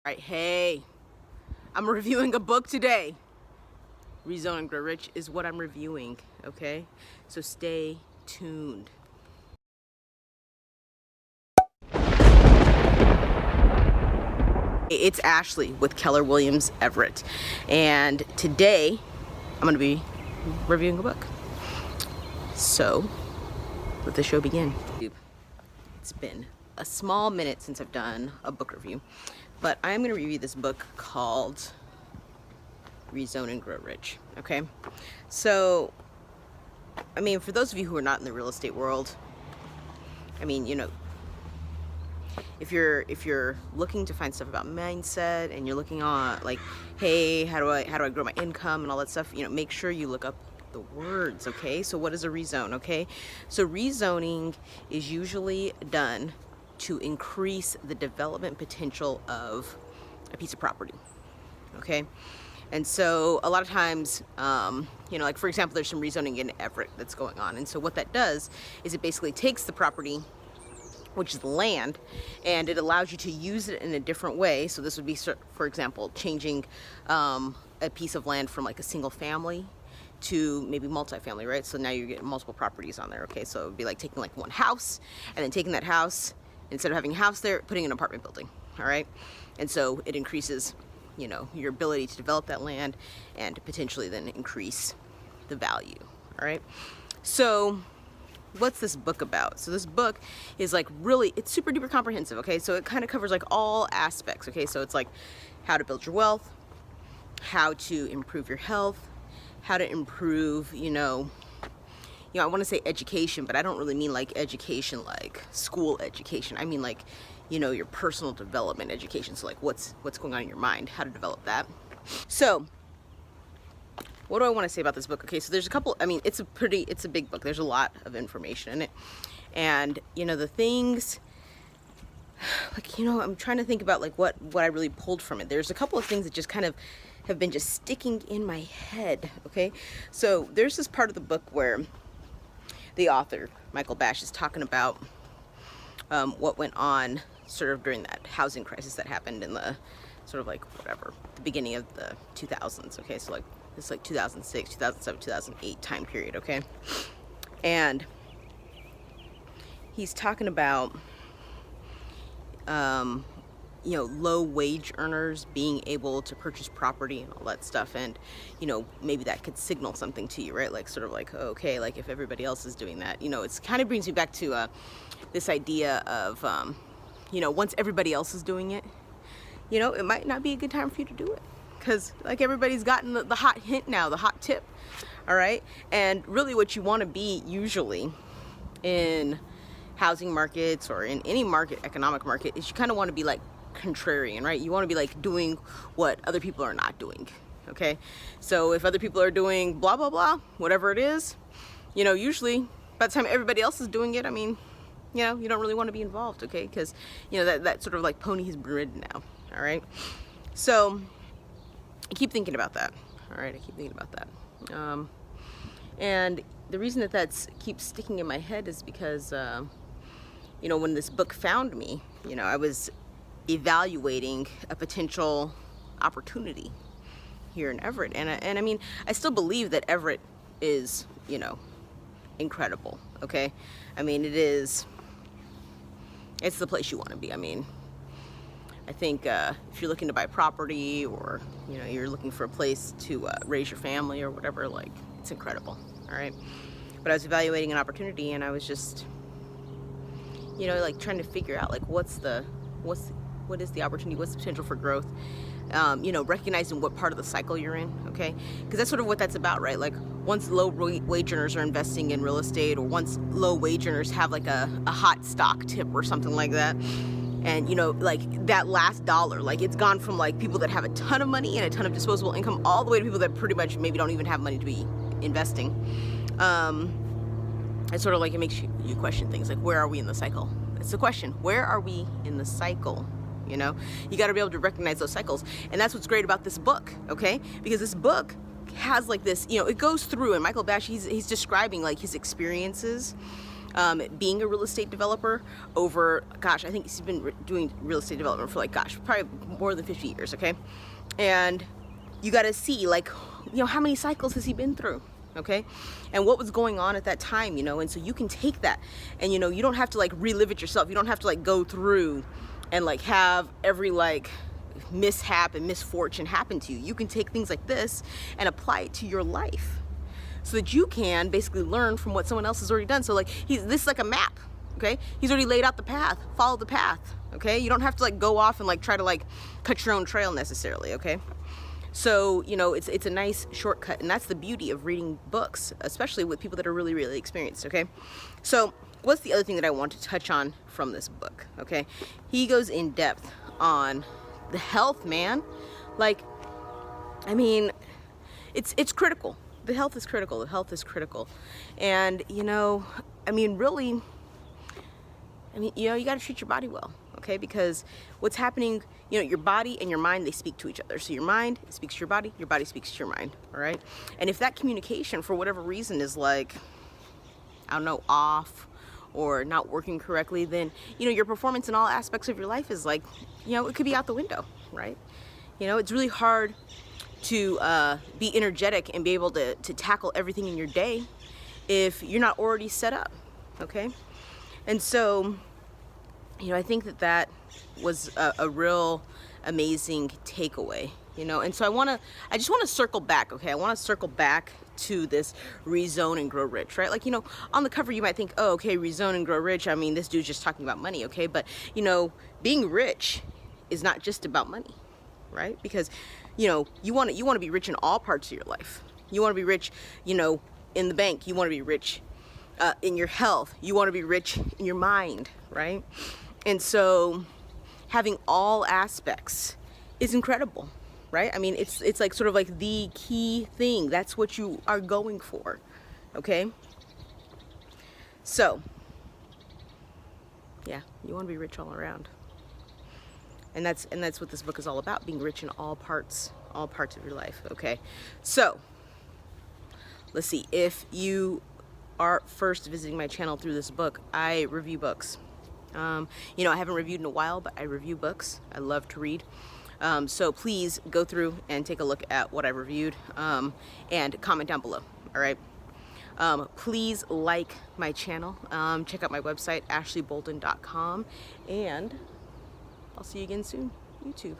Alright, hey, I'm reviewing a book today. Rezone and Grow Rich is what I'm reviewing, okay? So stay tuned. It's Ashley with Keller Everett, and today I'm going to be reviewing a book. So, let the show begin. It's been a small minute since I've done a book review, but I'm going to review this book called Rezone and Grow Rich, okay? So, I mean, for those of you who are not in the real estate world, I mean, you know, if you're looking to find stuff about mindset and you're looking on like, hey, how do I grow my income and all that stuff, you know, make sure you look up the words, okay? So what is a rezone, okay? So rezoning is usually done to increase the development potential of a piece of property, okay? And so a lot of times, you know, like for example, there's some rezoning in Everett that's going on. And so what that does is it basically takes the property, which is the land, and it allows you to use it in a different way. So this would be, for example, changing a piece of land from like a single family to maybe multifamily, right? So now you're getting multiple properties on there, okay? So it would be like taking like one house and then taking that house, instead of having a house there, putting an apartment building, all right? And so it increases, you know, your ability to develop that land and potentially then increase the value, all right? So what's this book about? So this book is like really, it's super duper comprehensive, okay? So it kind of covers like all aspects, okay? So it's like how to build your wealth, how to improve your health, how to improve, you know, I want to say education, but I don't really mean like education, like school education. I mean like, you know, your personal development education. So like what's going on in your mind, how to develop that. So what do I want to say about this book? Okay, so there's a couple, I mean, it's a big book. There's a lot of information in it. And, you know, the things, like, you know, I'm trying to think about like what I really pulled from it. There's a couple of things that just kind of have been just sticking in my head, okay? So there's this part of the book where the author, Michael Bash, is talking about what went on sort of during that housing crisis that happened in the sort of like whatever, the beginning of the 2000s, okay? So like it's like 2006, 2007, 2008 time period, okay? And he's talking about you know, low wage earners being able to purchase property and all that stuff, and you know, maybe that could signal something to you, right? Like sort of like, okay, like if everybody else is doing that, you know, it's kind of brings me back to this idea of you know, once everybody else is doing it, you know, it might not be a good time for you to do it, because like everybody's gotten the hot hint now, the hot tip, all right? And really what you want to be usually in housing markets or in any market, economic market, is you kind of want to be like contrarian, right? You want to be like doing what other people are not doing, okay? So if other people are doing blah blah blah, whatever it is, you know, usually by the time everybody else is doing it, I mean, you know, you don't really want to be involved, okay? Because you know that sort of like pony has been ridden now, all right? So I keep thinking about that, all right? I keep thinking about that, and the reason that keeps sticking in my head is because you know, when this book found me, you know, I was evaluating a potential opportunity here in Everett, and I mean, I still believe that Everett is, you know, incredible, okay? I mean, it's the place you want to be. I mean, I think if you're looking to buy property, or you know, you're looking for a place to raise your family or whatever, like, it's incredible, all right? But I was evaluating an opportunity, and I was just, you know, like trying to figure out like what is the opportunity, what's the potential for growth, you know, recognizing what part of the cycle you're in, okay? Because that's sort of what that's about, right? Like once low wage earners are investing in real estate, or once low wage earners have like a hot stock tip or something like that, and you know, like that last dollar, like it's gone from like people that have a ton of money and a ton of disposable income all the way to people that pretty much maybe don't even have money to be investing. It's sort of like it makes you question things like, where are we in the cycle? It's the question, where are we in the cycle? You know, you got to be able to recognize those cycles. And that's what's great about this book, okay? Because this book has like this, you know, it goes through, and Michael Bash, he's describing like his experiences being a real estate developer over, gosh, I think he's been doing real estate development for like, gosh, probably more than 50 years, okay? And you got to see, like, you know, how many cycles has he been through, okay? And what was going on at that time, you know? And so you can take that and, you know, you don't have to like relive it yourself. You don't have to like go through and like have every like mishap and misfortune happen to you. You can take things like this and apply it to your life so that you can basically learn from what someone else has already done. So like this is like a map, okay? He's already laid out the path. Follow the path, okay? You don't have to like go off and like try to like cut your own trail necessarily, okay? So, you know, it's a nice shortcut, and that's the beauty of reading books, especially with people that are really, really experienced, okay? So what's the other thing that I want to touch on from this book, okay? He goes in depth on the health, man. Like, I mean, it's critical. The health is critical. The health is critical. And, you know, I mean, really, I mean, you know, you got to treat your body well, okay? Because what's happening, you know, your body and your mind, they speak to each other. So your mind speaks to your body speaks to your mind, all right? And if that communication, for whatever reason, is like, I don't know, off or not working correctly, then, you know, your performance in all aspects of your life is like, you know, it could be out the window, right? You know, it's really hard to be energetic and be able to tackle everything in your day if you're not already set up, okay? And so, you know, I think that was a real amazing takeaway, you know? And so I just want to circle back, okay? I want to circle back to this Rezone and Grow Rich, right? Like, you know, on the cover you might think, oh, okay, Rezone and Grow Rich, I mean, this dude's just talking about money, okay? But, you know, being rich is not just about money, right? Because, you know, you want to be rich in all parts of your life. You want to be rich, you know, in the bank. You want to be rich in your health. You want to be rich in your mind, right? And so having all aspects is incredible, right? I mean, it's like sort of like the key thing. That's what you are going for, okay? So, yeah, you want to be rich all around. And that's what this book is all about, being rich in all parts of your life, okay? So, let's see. If you are first visiting my channel through this book, I review books. You know, I haven't reviewed in a while, but I review books. I love to read. So please go through and take a look at what I reviewed, and comment down below, all right? Please like my channel. Check out my website, ashleybolden.com, and I'll see you again soon, YouTube.